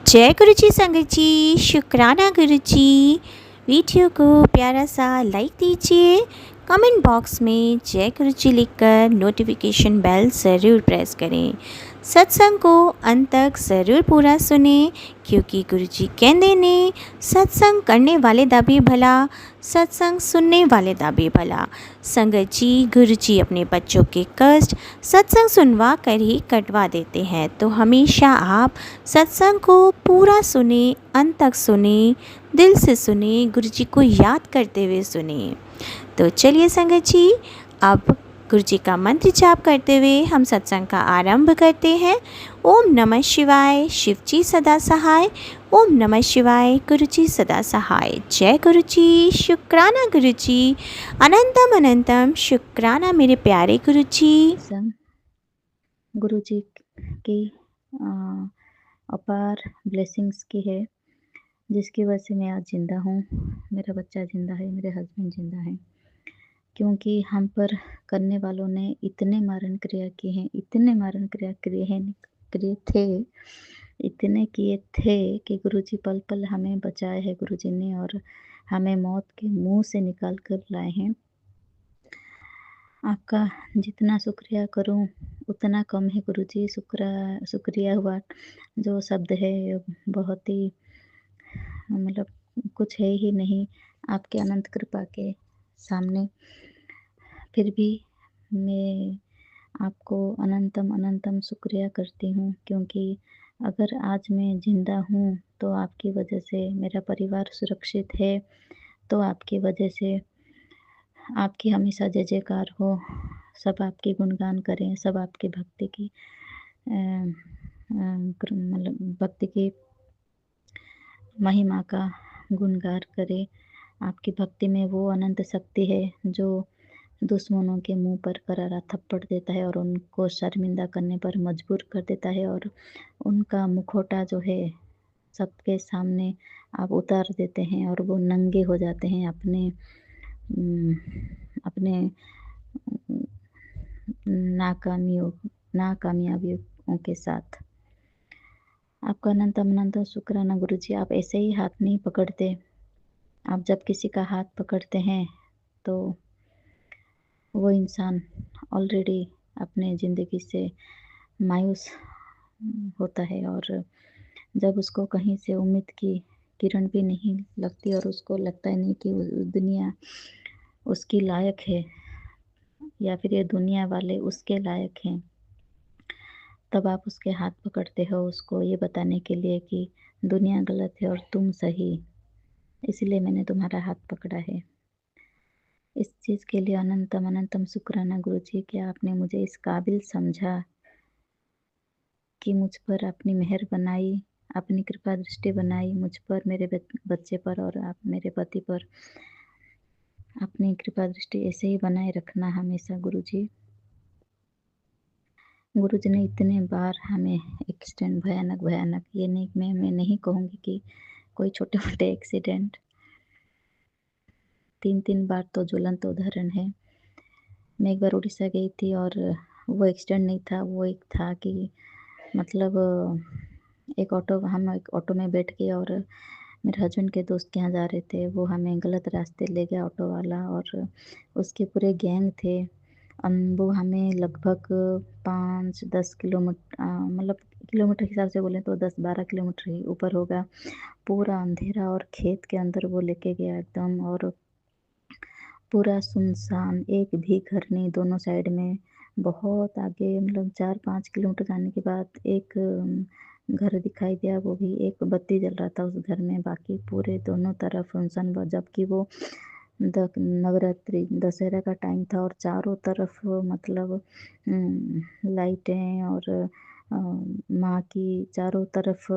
जय गुरु जी संगत जी, शुक्राना गुरु जी। वीडियो को प्यारा सा लाइक दीजिए, कमेंट बॉक्स में जय गुरु जी लिखकर नोटिफिकेशन बेल ज़रूर प्रेस करें। सत्संग को अंत तक ज़रूर पूरा सुने, क्योंकि गुरु जी कहते ने सत्संग करने वाले दा भी भला, सत्संग सुनने वाले दा भी भला। संगत जी, गुरु जी अपने बच्चों के कष्ट सत्संग सुनवा कर ही कटवा देते हैं, तो हमेशा आप सत्संग को पूरा सुने, अंत तक सुने, दिल से सुने, गुरु जी को याद करते हुए सुने। तो चलिए संगत जी, अब गुरु जी का मंत्र जाप करते हुए हम सत्संग का आरंभ करते हैं। ओम नमः शिवाय, शिव जी सदा सहाय। ओम नमः शिवाय, गुरु जी सदा सहाय। जय गुरु जी, शुक्राना गुरु जी, अनंतम अनंतम शुक्राना मेरे प्यारे गुरु जी। गुरु जी की अपार ब्लेसिंग्स की है, जिसकी वजह से मैं आज ज़िंदा हूँ, मेरा बच्चा ज़िंदा है, मेरे हस्बैंड ज़िंदा हैं। क्योंकि हम पर करने वालों ने इतने मारण क्रिया किए हैं, इतने मारण क्रिया किए थे, इतने किए थे कि गुरुजी पल पल हमें बचाए है गुरुजी ने, और हमें मौत के मुंह से निकाल कर लाए हैं। आपका जितना शुक्रिया करूं उतना कम है गुरुजी। शुक्रिया हुआ जो शब्द है बहुत ही मतलब कुछ है ही नहीं आपके अनंत कृपा के सामने। फिर भी मैं आपको अनंतम अनंतम शुक्रिया करती हूँ, क्योंकि अगर आज मैं ज़िंदा हूँ तो आपकी वजह से, मेरा परिवार सुरक्षित है तो आपकी वजह से। आपकी हमेशा जय जयकार हो, सब आपकी गुणगान करें, सब आपकी भक्ति की मतलब भक्ति की महिमा का गुणगान करें। आपकी भक्ति में वो अनंत शक्ति है जो दुश्मनों के मुंह पर करारा थप्पड़ देता है और उनको शर्मिंदा करने पर मजबूर कर देता है, और उनका मुखौटा जो है सबके सामने आप उतार देते हैं और वो नंगे हो जाते हैं अपने नाकामयाबियों के साथ। आपका अनंत अनंत शुक्राना गुरुजी। आप ऐसे ही हाथ नहीं पकड़ते, आप जब किसी का हाथ पकड़ते हैं तो वो इंसान ऑलरेडी अपने ज़िंदगी से मायूस होता है, और जब उसको कहीं से उम्मीद की किरण भी नहीं लगती और उसको लगता है नहीं कि दुनिया उसकी लायक है या फिर ये दुनिया वाले उसके लायक हैं, तब आप उसके हाथ पकड़ते हो उसको ये बताने के लिए कि दुनिया गलत है और तुम सही, इसलिए मैंने तुम्हारा हाथ पकड़ा है। इस चीज़ के लिए अनंतम अनंतम शुक्राना गुरुजी कि आपने मुझे इस काबिल समझा कि मुझ पर अपनी मेहर बनाई, अपनी कृपा दृष्टि बनाई मुझ पर, मेरे बच्चे पर और आप मेरे पति पर। अपनी कृपा दृष्टि ऐसे ही बनाए रखना हमेशा गुरुजी। गुरुजी ने इतने बार हमें एक्सीडेंट भयानक भयानक, ये नहीं मैं नहीं कहूँगी कि कोई छोटे मोटे एक्सीडेंट, 3 बार तो ज्वलंत उदाहरण है। मैं एक बार उड़ीसा गई थी और वो एक्सीडेंट नहीं था, वो एक था कि मतलब हम एक ऑटो में बैठ गए और मेरे हस्बैंड के दोस्त के यहाँ जा रहे थे। वो हमें गलत रास्ते ले गया ऑटो वाला, और उसके पूरे गैंग थे। वो हमें लगभग 5-10 किलोमीटर मतलब किलोमीटर के हिसाब से बोलें तो 10-12 किलोमीटर ही ऊपर होगा। पूरा अंधेरा और खेत के अंदर वो लेके गया एकदम, और पूरा सुनसान, एक भी घर नहीं दोनों साइड में। बहुत आगे मतलब 4-5 किलोमीटर जाने के बाद एक घर दिखाई दिया, वो भी एक बत्ती जल रहा था उस घर में, बाकी पूरे दोनों तरफ सुनसान। जबकि वो नवरात्रि दशहरा का टाइम था और चारों तरफ मतलब लाइटें और माँ की चारों तरफ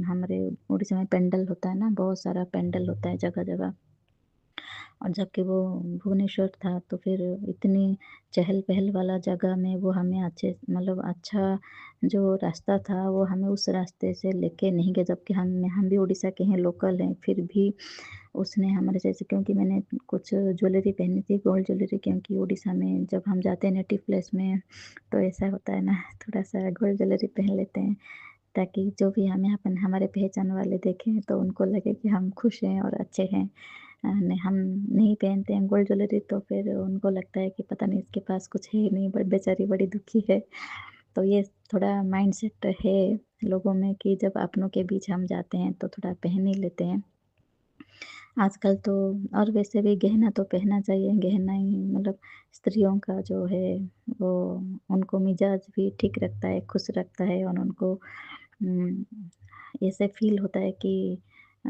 हमारे उड़ीसा में पेंडल होता है ना, बहुत सारा पेंडल होता है जगह जगह। और जबकि वो भुवनेश्वर था तो फिर इतनी चहल पहल वाला जगह में वो हमें अच्छे मतलब अच्छा जो रास्ता था वो हमें उस रास्ते से लेके नहीं गया, जबकि हम भी उड़ीसा के हैं, लोकल हैं। फिर भी उसने हमारे जैसे, क्योंकि मैंने कुछ ज्वेलरी पहनी थी, गोल्ड ज्वेलरी, क्योंकि उड़ीसा में जब हम जाते हैं नेटिव प्लेस में तो ऐसा होता है ना, थोड़ा सा गोल्ड ज्वेलरी पहन लेते हैं। ताकि जो भी हमें हमारे पहचान वाले देखें तो उनको लगे कि हम खुश हैं और अच्छे हैं। हम नहीं पहनते हैं गोल्ड ज्वेलरी तो फिर उनको लगता है कि पता नहीं इसके पास कुछ है ही नहीं, बेचारी बड़ी दुखी है। तो ये थोड़ा माइंडसेट है लोगों में कि जब अपनों के बीच हम जाते हैं तो थोड़ा पहन ही लेते हैं। आजकल तो और वैसे भी गहना तो पहनना चाहिए, गहना ही मतलब स्त्रियों का जो है वो उनको मिजाज भी ठीक रखता है, खुश रखता है और उनको उम, ऐसे फ़ील होता है कि अ,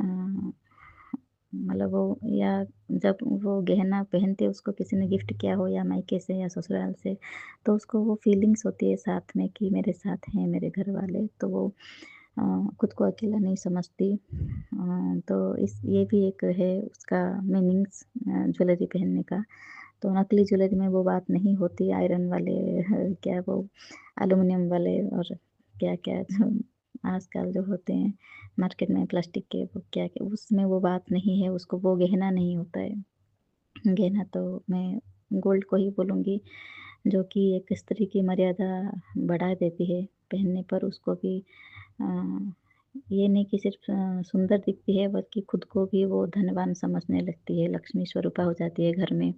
मतलब वो या जब वो गहना पहनते हैं उसको किसी ने गिफ्ट किया हो या मायके से या ससुराल से, तो उसको वो फ़ीलिंग्स होती है साथ में कि मेरे साथ हैं मेरे घर वाले, तो वो अ, खुद को अकेला नहीं समझती। तो इस ये भी एक है उसका मीनिंग्स ज्वेलरी पहनने का। तो नकली ज्वेलरी में वो बात नहीं होती, आयरन वाले क्या वो एल्युमिनियम वाले और क्या-क्या जो आजकल जो होते हैं मार्केट में प्लास्टिक के वो क्या-क्या उसमें वो बात नहीं है, उसको वो गहना नहीं होता है। गहना तो मैं गोल्ड को ही बोलूँगी जो कि एक स्त्री की मर्यादा बढ़ा देती है, पहनने पर उसको भी अ, ये नहीं कि सिर्फ़ सुंदर दिखती है बल्कि खुद को भी वो धनवान समझने लगती है, लक्ष्मी स्वरूपा हो जाती है घर में।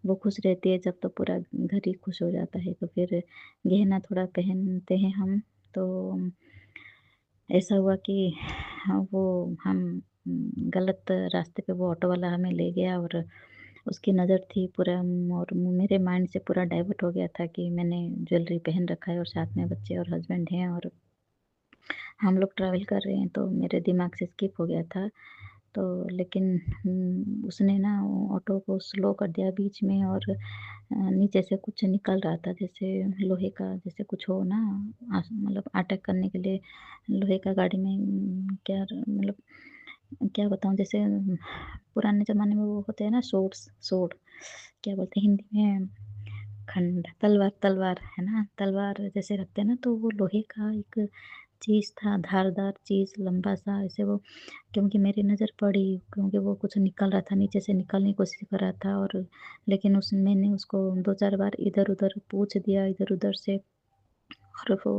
वो खुश रहती है जब तो पूरा घर ही खुश हो जाता है, तो फिर गहना थोड़ा पहनते हैं हम, तो ऐसा हुआ कि वो हम गलत रास्ते पे वो ऑटो वाला हमें ले गया और उसकी नज़र थी पूरा और मेरे माइंड से पूरा डाइवर्ट हो गया था कि मैंने ज्वेलरी पहन रखा है और साथ में बच्चे और हस्बैंड हैं और हम लोग ट्रैवल कर रहे हैं, तो मेरे दिमाग से स्किप हो गया था। तो लेकिन उसने ना ऑटो को स्लो कर दिया बीच में और नीचे से कुछ निकल रहा था जैसे लोहे का जैसे कुछ हो ना मतलब अटैक करने के लिए लोहे का गाड़ी में क्या मतलब क्या बताऊँ जैसे पुराने ज़माने में वो होते हैं ना सोर्ड क्या बोलते हैं हिंदी में तलवार है ना? तलवार जैसे रखते हैं ना तो वो लोहे का एक चीज़ था, धारदार चीज़ लंबा-सा ऐसे वो क्योंकि मेरी नज़र पड़ी क्योंकि वो कुछ निकल रहा था, नीचे से निकालने की कोशिश कर रहा था और लेकिन मैंने उसको 2-4 बार इधर-उधर पूछ दिया, इधर-उधर से और वो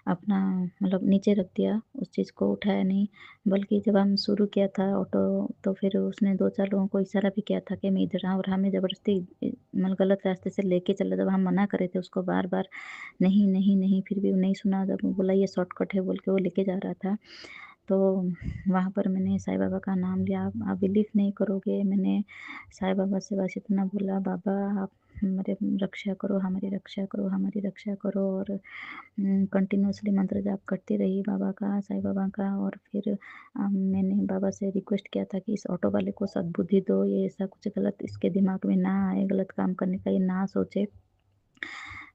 अपना मतलब नीचे रख दिया, उस चीज़ को उठाया नहीं, बल्कि जब हम शुरू किया था ऑटो तो फिर उसने 2-4 लोगों को इशारा भी किया था कि मैं इधर आऊँ और हमें ज़बरदस्ती मतलब गलत रास्ते से लेके चला जब हम मना कर रहे थे उसको बार-बार, नहीं, नहीं, नहीं, फिर भी वो नहीं सुना जब वो बोला ये शॉर्टकट है बोल के वो लेके जा रहा था। तो वहाँ पर मैंने साईं बाबा का नाम लिया, आप बिलीव नहीं करोगे मैंने साईं बाबा से बस इतना बोला बाबा आप हमारे रक्षा करो, हमारी रक्षा करो, हमारी रक्षा करो और कंटिन्यूअसली मंत्र जाप करती रही बाबा का, साईं बाबा का और फिर मैंने बाबा से रिक्वेस्ट किया था कि इस ऑटो वाले को सद्बुद्धि दो, ये ऐसा कुछ गलत इसके दिमाग में ना आए, गलत काम करने का ये ना सोचे।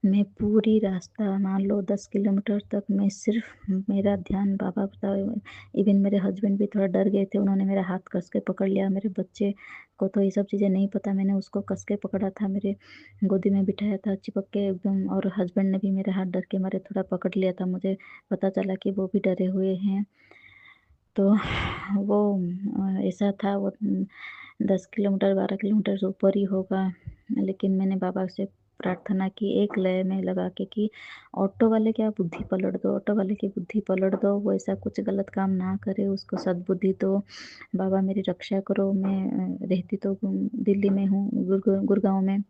मैं पूरी रास्ता मान लो 10 किलोमीटर तक मैं सिर्फ़ मेरा ध्यान बाबा पर इवन मेरे हस्बैंड भी थोड़ा डर गए थे, उन्होंने मेरा हाथ कस के पकड़ लिया, मेरे बच्चे को तो ये सब चीज़ें नहीं पता, मैंने उसको कस के पकड़ा था, मेरे गोदी में बिठाया था चिपक के एकदम और हस्बैंड ने भी मेरे हाथ डर के मारे थोड़ा पकड़ लिया था, मुझे पता चला कि वो भी डरे हुए हैं। तो वो ऐसा था वो 10 किलोमीटर 12 किलोमीटर से ऊपर ही होगा, लेकिन मैंने बाबा से प्रार्थना की एक लय में लगा के कि ऑटो वाले की आप बुद्धि पलट दो, ऑटो वाले की बुद्धि पलट दो, वो ऐसा कुछ गलत काम ना करे, उसको सद्बुद्धि दो। बाबा मेरी रक्षा करो, मैं रहती तो दिल्ली में हूँ, गुड़गाँव में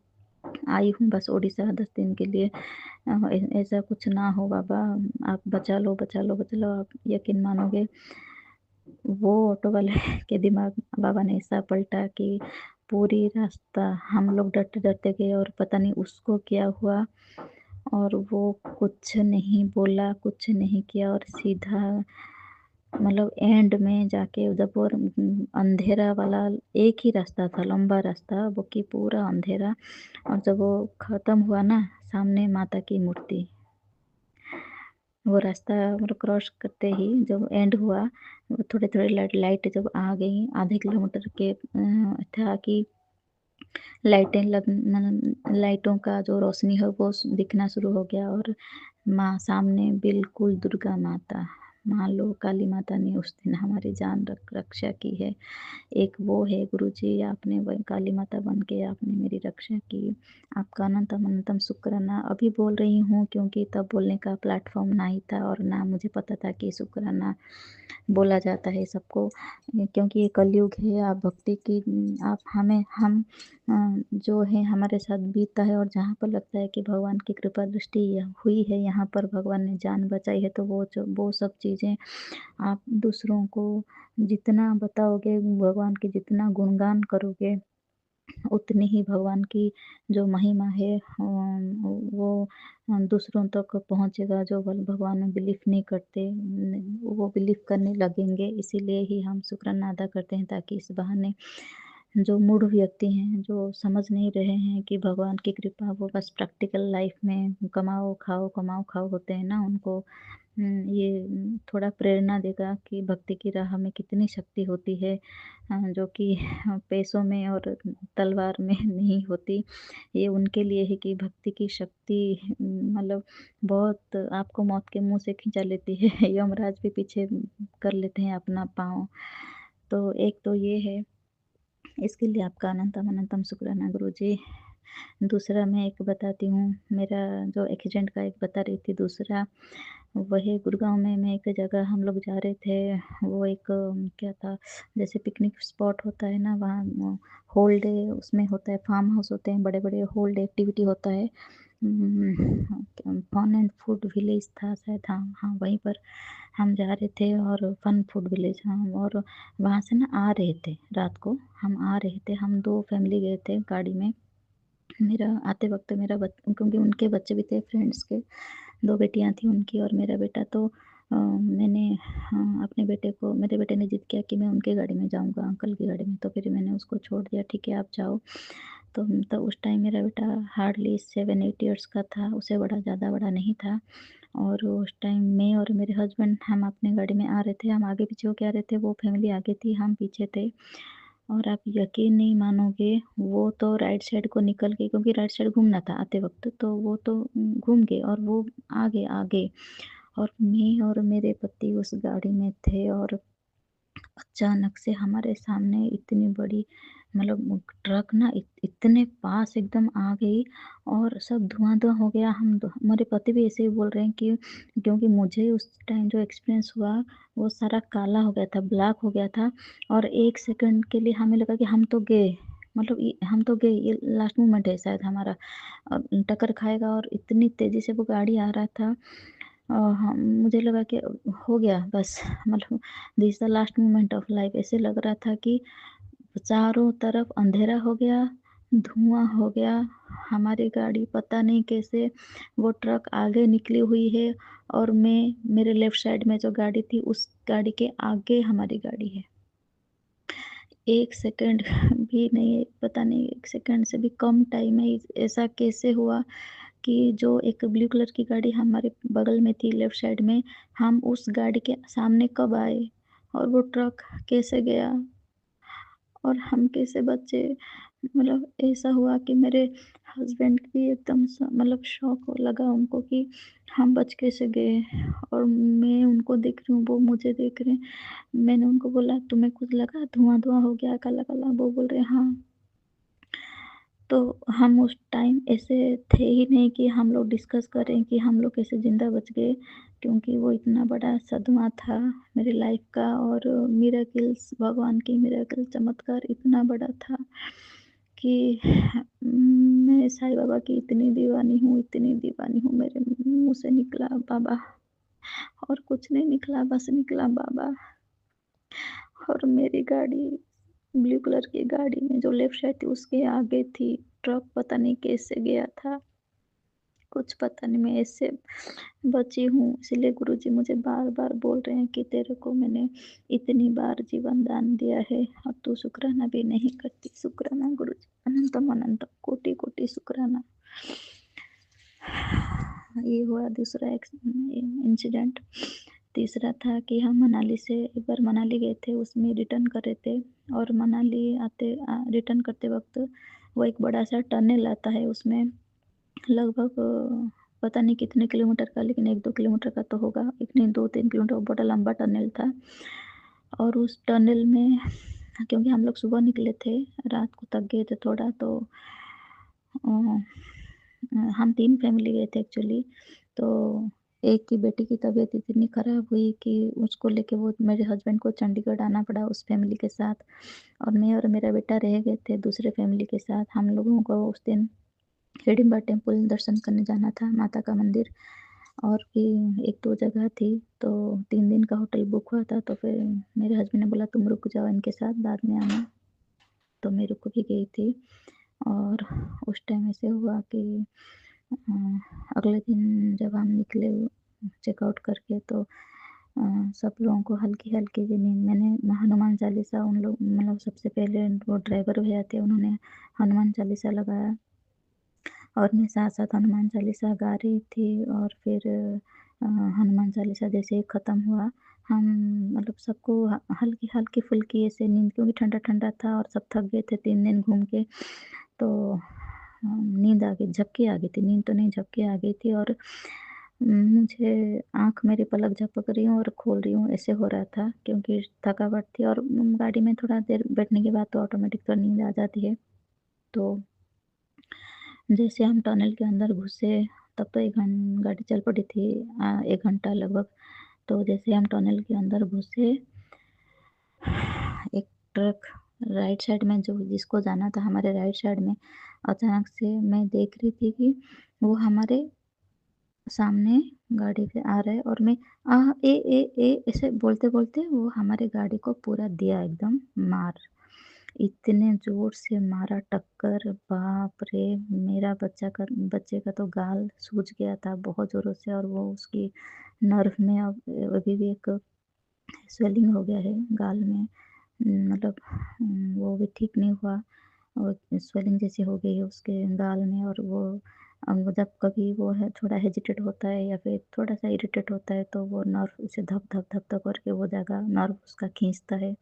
आई हूँ बस उड़ीसा 10 दिन के लिए। ऐसा कुछ ना हो बाबा, आप बचा लो, बचा लो, बचा लो, आप यकीन मानोगे वो ऑटो वाले के दिमाग बाबा ने ऐसा पलटा कि पूरी रास्ता हम लोग डरते-डरते गए और पता नहीं उसको क्या हुआ और वो कुछ नहीं बोला, कुछ नहीं किया और सीधा मतलब एंड में जाके जब वो अंधेरा वाला एक ही रास्ता था, लंबा रास्ता, वो कि पूरा अंधेरा और जब वो ख़त्म हुआ ना, सामने माता की मूर्ति। वो रास्ता मतलब क्रॉस करते ही जब एंड हुआ, वो थोड़े-थोड़े लाइट जब आ गई, आधे किलोमीटर के था कि लाइटें लग मतलब लाइटों का जो रोशनी है वो दिखना शुरू हो गया और माँ सामने बिल्कुल दुर्गा माता। मान लो काली माता ने उस दिन हमारी जान रक्षा की है। एक वो है गुरुजी, आपने वही काली माता बन के आपने मेरी रक्षा की। आपका अनंतम अनंतम शुक्राना। अभी बोल रही हूँ क्योंकि तब बोलने का प्लेटफ़ॉर्म नहीं था और ना मुझे पता था कि शुक्राना बोला जाता है सबको, क्योंकि ये कलयुग है। आप भक्ति की आप हमें हम जो है हमारे साथ बीतता है और जहाँ पर लगता है कि भगवान की कृपा दृष्टि हुई है, यहाँ पर भगवान ने जान बचाई है, तो वो सब चीज़ें आप दूसरों को जितना बताओगे, भगवान की जितना गुणगान करोगे, उतनी ही भगवान की जो महिमा है वो दूसरों तक पहुँचेगा। जो भगवान में बिलीव नहीं करते वो बिलीव करने लगेंगे। इसीलिए ही हम शुक्राना अदा करते हैं, ताकि इस बहाने जो मूढ़ व्यक्ति हैं, जो समझ नहीं रहे हैं कि भगवान की कृपा वो बस प्रैक्टिकल लाइफ में कमाओ खाओ होते हैं ना, उनको ये थोड़ा प्रेरणा देगा कि भक्ति की राह में कितनी शक्ति होती है, जो कि पैसों में और तलवार में नहीं होती। ये उनके लिए है कि भक्ति की शक्ति मतलब बहुत आपको मौत के मुँह से खींचा लेती है। यमराज भी पीछे कर लेते हैं अपना पाँव। तो एक तो ये है, इसके लिए आपका अनंतम अनंतम शुक्राना गुरुजी। दूसरा मैं एक बताती हूँ, मेरा जो एक्सीडेंट का एक बता रही थी दूसरा, वही गुड़गाँव में मैं एक जगह हम लोग जा रहे थे। वो एक क्या था, जैसे पिकनिक स्पॉट होता है ना, वहाँ होल डे उसमें होता है, फार्म हाउस होते हैं बड़े बड़े, होल डे एक्टिविटी होता है। फन एंड फूड विलेज था शायद, हाँ हाँ, वहीं पर हम जा रहे थे। और फन फूड विलेज, हाँ, और वहाँ से ना आ रहे थे, रात को हम आ रहे थे, हम 2 फैमिली गए थे गाड़ी में। मेरा आते वक़्त मेरा क्योंकि उनके बच्चे भी थे फ्रेंड्स के, 2 बेटियाँ थीं उनकी और मेरा बेटा। तो मैंने अपने बेटे को, मेरे बेटे ने ज़िद किया कि मैं उनके गाड़ी में जाऊँगा, अंकल की गाड़ी में, तो फिर मैंने उसको छोड़ दिया, ठीक है आप जाओ। तो उस टाइम मेरा बेटा हार्डली 7-8 इयर्स का था, उससे बड़ा, ज़्यादा बड़ा नहीं था। और उस टाइम मैं और मेरे हस्बैंड हम अपनी गाड़ी में आ रहे थे, हम आगे-पीछे होके आ रहे थे, वो फैमिली आगे थी, हम पीछे थे। और आप यकीन नहीं मानोगे, वो तो राइट साइड को निकल के, क्योंकि राइट साइड घूमना था आते वक़्त, तो वो तो घूम गए और वो आगे आगे, और मैं और मेरे पति उस गाड़ी में थे। और अचानक से हमारे सामने इतनी बड़ी, मतलब ट्रक ना इतने पास एकदम आ गई और सब धुआं-धुआं हो गया। हमारे पति भी ऐसे ही बोल रहे हैं कि, क्योंकि मुझे उस टाइम जो एक्सपीरियंस हुआ वो सारा काला हो गया था, ब्लैक हो गया था। और 1 सेकंड के लिए हमें लगा कि हम तो गए, मतलब ये हम तो गए, ये लास्ट मोमेंट है शायद हमारा, टक्कर खाएगा। और इतनी तेज़ी से वो गाड़ी आ रहा था, हम मुझे लगा कि हो गया बस, मतलब this the last moment of life. ऐसे लग रहा था कि चारों तरफ अंधेरा हो गया, धुआं हो गया। हमारी गाड़ी पता नहीं कैसे, वो ट्रक आगे निकली हुई है और मैं, मेरे लेफ्ट साइड में जो गाड़ी थी उस गाड़ी के आगे हमारी गाड़ी है। 1 सेकंड भी नहीं, पता नहीं 1 सेकंड से भी कम टाइम में ऐसा कैसे हुआ कि जो एक ब्लू कलर की गाड़ी हमारे बगल में थी लेफ्ट साइड में, हम उस गाड़ी के सामने कब आए और वो ट्रक कैसे गया और हम कैसे बचे। मतलब ऐसा हुआ कि मेरे हस्बैंड भी एकदम मतलब शॉक हो लगा उनको कि हम बच कैसे गए। और मैं उनको देख रही हूँ, वो मुझे देख रहे हैं। मैंने उनको बोला, तुम्हें कुछ लगा, धुआं धुआं हो गया काला काला? वो बोल रहे हाँ। तो हम उस टाइम ऐसे थे ही नहीं कि हम लोग डिस्कस करें कि हम लोग कैसे ज़िंदा बच गए, क्योंकि वो इतना बड़ा सदमा था मेरी लाइफ का। और मिरेकल्स, भगवान की मिरेकल, चमत्कार इतना बड़ा था कि मैं साईं बाबा की इतनी दीवानी हूँ, इतनी दीवानी हूँ। मेरे मुँह से निकला बाबा, और कुछ नहीं निकला, बस निकला बाबा। और मेरी गाड़ी, ब्लू कलर की गाड़ी में जो लेफ्ट साइड थी उसके आगे थी। ट्रक पता नहीं कैसे गया था, कुछ पता नहीं, मैं ऐसे बची हूँ। इसलिए गुरुजी मुझे बार-बार बोल रहे हैं कि तेरे को मैंने इतनी बार जीवन दान दिया है और तू शुक्राना भी नहीं करती। शुक्राना गुरुजी, अनंतम अनंतम कोटि-कोटि शुक्राना। ये हुआ दूसरा इंसिडेंट। तीसरा था कि हम मनाली से, एक बार मनाली गए थे, उसमें रिटर्न कर रहे थे। और मनाली रिटर्न करते वक़्त वो एक बड़ा-सा टनल आता है, उसमें लगभग पता नहीं कितने किलोमीटर का, लेकिन 1-2 किलोमीटर का तो होगा, 1 नहीं 2-3 किलोमीटर, बड़ा लंबा टनल था। और उस टनल में क्योंकि हम लोग सुबह निकले थे, रात को थक गए थे थोड़ा, तो हम 3 फैमिली गए थे एक्चुअली। तो एक की बेटी की तबीयत इतनी ख़राब हुई कि उसको लेके वो मेरे हस्बैंड को चंडीगढ़ आना पड़ा उस फैमिली के साथ, और मैं और मेरा बेटा रह गए थे दूसरे फैमिली के साथ। हम लोगों को उस दिन हिडिंबा टेम्पल दर्शन करने जाना था, माता का मंदिर, और भी 1-2 जगह थी। तो 3 दिन का होटल बुक हुआ था, तो फिर मेरे हस्बैंड ने बोला तुम रुक जाओ इनके साथ, बाद में आना। तो मैं रुक भी गई थी। और उस टाइम ऐसे हुआ कि अगले दिन जब हम निकले चेकआउट करके, तो सब लोगों को हल्की-हल्की सी नींद। मैंने हनुमान चालीसा, उन लोग मतलब सबसे पहले वो ड्राइवर भैया थे, उन्होंने हनुमान चालीसा लगाया और मैं साथ-साथ हनुमान चालीसा गा रही थी। और फिर हनुमान चालीसा जैसे ही ख़त्म हुआ, हम मतलब सबको हल्की हल्की-फुल्की ऐसे नींद, क्योंकि ठंडा-ठंडा था और सब थक गए थे 3 दिन घूम के, तो नींद आ गई, झपकी आ गई थी, नींद तो नहीं झपकी आ गई थी। और मुझे आँख मेरी पलक झपक रही हूँ और खोल रही हूँ, ऐसे हो रहा था, क्योंकि थकावट थी। और गाड़ी में थोड़ा देर बैठने के बाद तो ऑटोमेटिक तो नींद आ जाती है। तो जैसे हम टनल के अंदर घुसे, तब तो गाड़ी चल पड़ी थी 1 घंटा लगभग। तो जैसे हम टनल के अंदर घुसे, एक ट्रक राइट साइड में, जो जिसको जाना था हमारे राइट साइड में, अचानक से मैं देख रही थी कि वो हमारे सामने गाड़ी पे आ रहा है, और मैं ए ऐसे बोलते-बोलते वो हमारे गाड़ी को पूरा दिया एकदम मार। इतने ज़ोर से मारा टक्कर, बाप रे! मेरा बच्चे का तो गाल सूज गया था बहुत ज़ोरों से, और वो उसकी नर्व में अब अभी भी एक स्वेलिंग हो गया है गाल में। मतलब वो भी ठीक नहीं हुआ, और स्वेलिंग जैसी हो गई है उसके गाल में। और वो जब कभी वो है थोड़ा हेजिटेट होता है या फिर थोड़ा-सा इरिटेट होता है, तो वो नर्व उसे धप-धप करके वो जगह नर्व उसका खींचता है।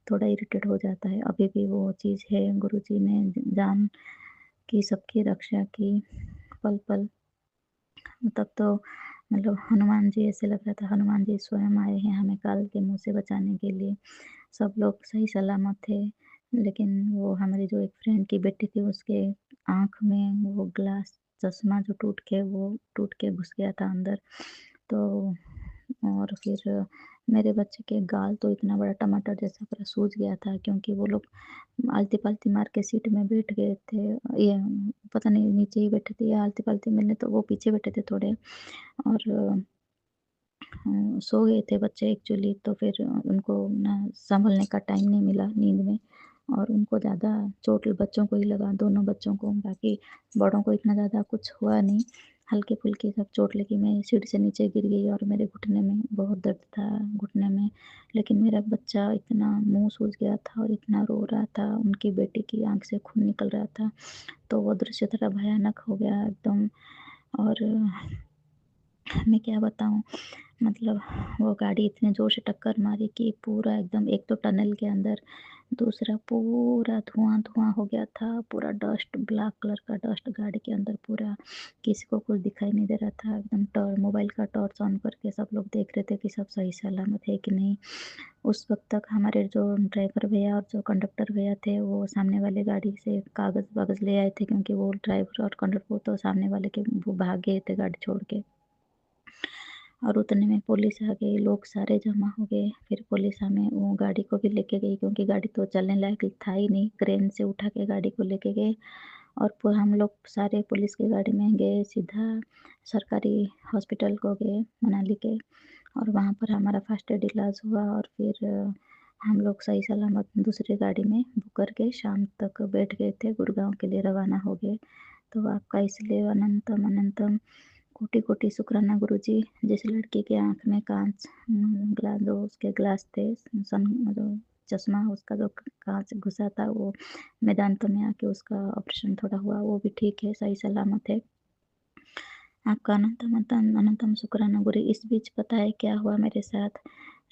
थोड़ा इरिटेट हो जाता है। अभी भी वो चीज़ है, गुरुजी ने जान की, सबकी रक्षा की पल-पल। तब तो मतलब हनुमान जी, ऐसे लग रहा था हनुमान जी स्वयं आए हैं हमें काल के मुँह से बचाने के लिए। सब लोग सही सलामत थे, लेकिन वो हमारी जो एक फ्रेंड की बेटी थी, उसके आँख में वो ग्लास चश्मा जो टूट के घुस गया था अंदर। तो और फिर मेरे बच्चे के गाल तो इतना बड़ा टमाटर जैसा पूरा सूज गया था, क्योंकि वो लोग आलती-पालती मार के सीट में बैठ गए थे। ये पता नहीं नीचे ही बैठे थे या आलती-पालती, मैंने तो वो पीछे बैठे थे थोड़े। और सो गए थे बच्चे एक्चुअली, तो फिर उनको ना संभलने का टाइम नहीं मिला नींद में, और उनको ज़्यादा चोट बच्चों को ही लगा, दोनों बच्चों को। बाकी बड़ों को इतना ज़्यादा कुछ हुआ नहीं, हल्की-फुल्की सब चोट लगी। मैं सीढ़ी से नीचे गिर गई और मेरे घुटने में बहुत दर्द था, घुटने में। लेकिन मेरा बच्चा इतना मुँह सूज गया था और इतना रो रहा था, उनकी बेटी की आँख से खून निकल रहा था, तो वो दृश्य थोड़ा भयानक हो गया एकदम। और मैं क्या बताऊँ, मतलब वो गाड़ी इतने ज़ोर से टक्कर मारी कि पूरा एकदम, एक तो टनल के अंदर, दूसरा पूरा धुआँ-धुआँ हो गया था, पूरा डस्ट, ब्लैक कलर का डस्ट गाड़ी के अंदर पूरा, किसी को कुछ दिखाई नहीं दे रहा था। एकदम मोबाइल का टॉर्च ऑन करके सब लोग देख रहे थे कि सब सही सलामत है कि नहीं। उस वक़्त तक हमारे जो ड्राइवर भैया और जो कंडक्टर भैया थे, वो सामने वाले गाड़ी से कागज़-वागज़ ले आए थे, क्योंकि वो ड्राइवर और कंडक्टर तो सामने वाले के वो भाग गए थे गाड़ी छोड़ के। और उतने में पुलिस आ गई, लोग सारे जमा हो गए। फिर पुलिस हमें वो गाड़ी को भी लेके गई, क्योंकि गाड़ी तो चलने लायक था ही नहीं। क्रेन से उठा के गाड़ी को लेके गए, और हम लोग सारे पुलिस की गाड़ी में गए, सीधा सरकारी हॉस्पिटल को गए मनाली के। और वहाँ पर हमारा फर्स्ट एड इलाज हुआ, और फिर हम लोग सही सलामत दूसरी गाड़ी में बुक करके शाम तक बैठ गए थे, गुड़गाँव के लिए रवाना हो गए। तो आपका इसलिए अनंतम अनंतम कोटि-कोटि शुक्राना गुरुजी। जिस लड़की के आँख में काँच जो उसके ग्लास थे, जो चश्मा उसका जो काँच घुसा था, वो मेदांता में आके उसका ऑपरेशन थोड़ा हुआ, वो भी ठीक है, सही सलामत है। आपका अनंतम अनंतम अनंतम शुक्राना गुरु। इस बीच पता है क्या हुआ मेरे साथ?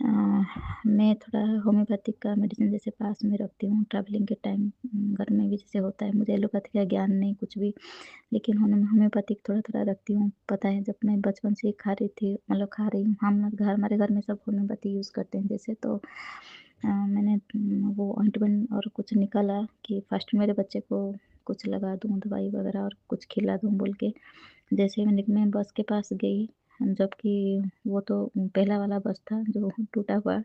मैं थोड़ा होम्योपैथिक का मेडिसिन जैसे पास में रखती हूँ ट्रैवलिंग के टाइम। घर में भी जैसे होता है, मुझे एलोपैथी का ज्ञान नहीं कुछ भी, लेकिन होम्योपैथिक थोड़ा-थोड़ा रखती हूँ। पता है जब मैं बचपन से ही खा रही थी, मतलब खा रही हूँ, हमारे घर में सब होम्योपैथी यूज़ करते हैं जैसे, तो मैंने वो ऑइंटमेंट और कुछ निकाला कि फर्स्ट मेरे बच्चे को कुछ लगा दूँ दवाई वगैरह और कुछ खिला दूँ बोल के। जैसे मैं बस के पास गई, जबकि वो तो पहला वाला बस था जो टूटा हुआ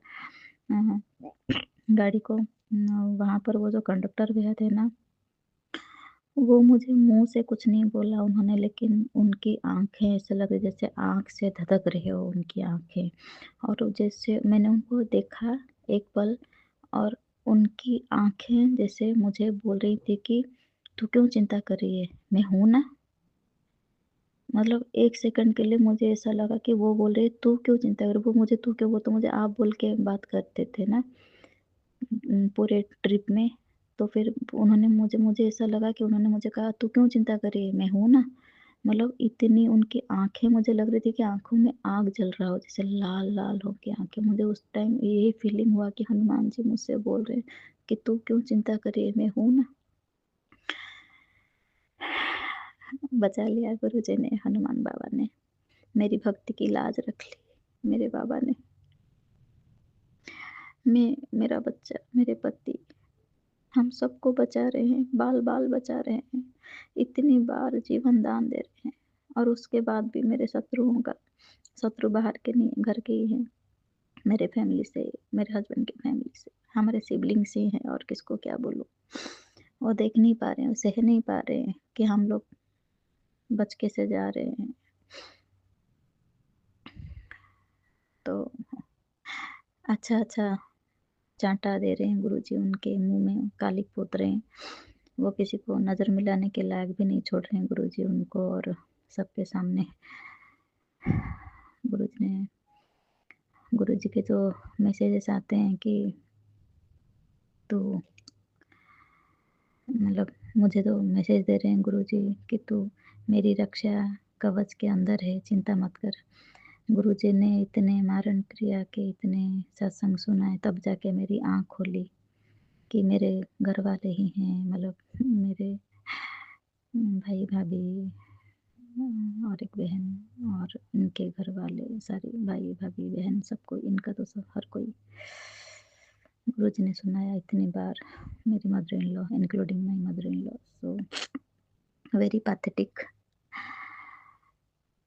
गाड़ी को, वहाँ पर वो जो कंडक्टर भैया थे ना, वो मुझे मुँह से कुछ नहीं बोला उन्होंने, लेकिन उनकी आँखें ऐसे लग रही जैसे आँख से धधक रही हो उनकी आँखें। और जैसे मैंने उनको देखा एक पल, और उनकी आँखें जैसे मुझे बोल रही थी कि तू क्यों चिंता कर रही है? मैं हूँ ना। मतलब 1 सेकंड के लिए मुझे ऐसा लगा कि वो बोल रहे तू क्यों चिंता कर रही है? वो मुझे तू क्यों, वो तो मुझे आप बोल के बात करते थे ना पूरे ट्रिप में। तो फिर उन्होंने मुझे मुझे ऐसा लगा कि उन्होंने मुझे कहा तू क्यों चिंता कर रही है? मैं हूँ ना। मतलब इतनी उनकी आँखें मुझे लग रही थी कि आँखों में आग जल रहा हो, जैसे लाल-लाल हो के आँखें। मुझे उस टाइम यही फीलिंग हुआ कि हनुमान जी मुझसे बोल रहे हैं कि तू क्यों चिंता कर रही है? मैं हूँ ना। बचा लिया गुरुजी ने, हनुमान बाबा ने। मेरी भक्ति की लाज रख ली मेरे बाबा ने। मैं, मेरा बच्चा, मेरे पति, हम सबको बचा रहे हैं, बाल-बाल बचा रहे हैं। इतनी बार जीवन दान दे रहे हैं, और उसके बाद भी मेरे शत्रु बाहर के नहीं, घर के ही हैं। मेरे फैमिली से, मेरे हस्बैंड की फैमिली से, हमारे सिबलिंग्स ही हैं, और किसको क्या बोलूँ। वो देख नहीं पा रहे हैं, सह नहीं पा रहे हैं कि हम लोग बच कैसे जा रहे हैं। तो अच्छा-अच्छा चाँटा दे रहे हैं गुरुजी, उनके मुँह में कालिक पोत रहे हैं। वो किसी को नज़र मिलाने के लायक भी नहीं छोड़ रहे हैं गुरुजी उनको, और सबके सामने गुरुजी ने गुरुजी के जो मैसेजेस आते हैं कि तू, मतलब मुझे तो मैसेज दे रहे हैं गुरुजी कि तू मेरी रक्षा कवच के अंदर है, चिंता मत कर। गुरुजी ने इतने मारण क्रिया के इतने सत्संग सुनाए, तब जाके मेरी आँख खुली कि मेरे घर वाले ही हैं, मतलब मेरे भाई-भाभी, और एक बहन, और उनके घर वाले सारे भाई-भाभी, बहन सबको, इनका तो सब हर कोई गुरुजी ने सुनाया इतनी बार। मेरी mother in law including my mother in law, so very pathetic.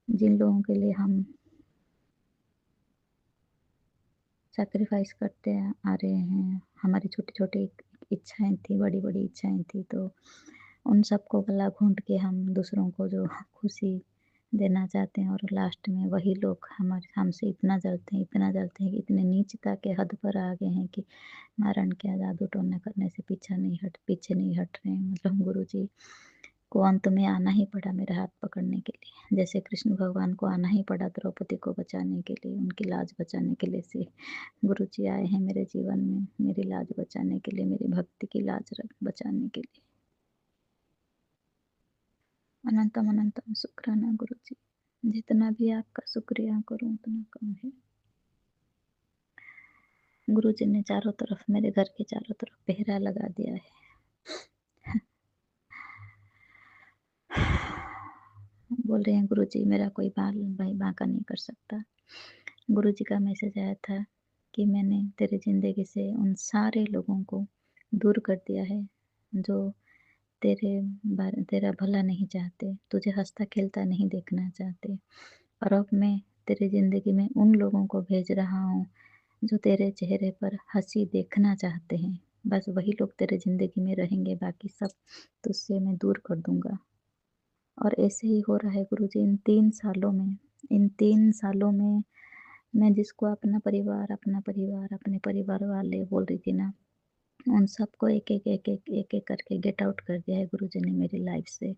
जिन लोगों के लिए हम सैक्रिफाइस करते आ रहे हैं, हमारी छोटी-छोटी इच्छाएँ थी, बड़ी-बड़ी इच्छाएँ थी, तो उन सबको गला घोंट के हम दूसरों को जो खुशी देना चाहते हैं, और लास्ट में वही लोग हमारे हमसे इतना जलते हैं कि इतने नीचता के हद पर आ गए हैं कि मारण क्या, जादू टोना करने से पीछे नहीं हट रहे हैं। मतलब गुरुजी को अंत में आना ही पड़ा मेरा हाथ पकड़ने के लिए, जैसे कृष्ण भगवान को आना ही पड़ा द्रौपदी को बचाने के लिए, उनकी लाज बचाने के लिए। से गुरुजी आए हैं मेरे जीवन में मेरी लाज बचाने के लिए, मेरी भक्ति की लाज बचाने के लिए। अनंतम अनंतम शुक्राना गुरुजी। जितना भी आपका शुक्रिया करूं उतना कम है। गुरुजी ने चारों तरफ, मेरे घर के चारों तरफ पहरा लगा दिया है। बोल रहे हैं गुरुजी मेरा कोई बाल भाई बांका नहीं कर सकता। गुरुजी का मैसेज आया था कि मैंने तेरी ज़िंदगी से उन सारे लोगों को दूर कर दिया है जो तेरा भला नहीं चाहते, तुझे हँसता खेलता नहीं देखना चाहते। और अब मैं तेरी ज़िंदगी में उन लोगों को भेज रहा हूँ जो तेरे चेहरे पर हँसी देखना चाहते हैं। बस वही लोग तेरे ज़िंदगी में रहेंगे, बाकी सब तुझसे मैं दूर कर दूँगा। और ऐसे ही हो रहा है गुरुजी इन 3 सालों में। इन 3 सालों में मैं जिसको अपने परिवार वाले बोल रही थी ना, उन सबको एक-एक करके गेट आउट कर दिया है गुरुजी ने मेरी लाइफ से।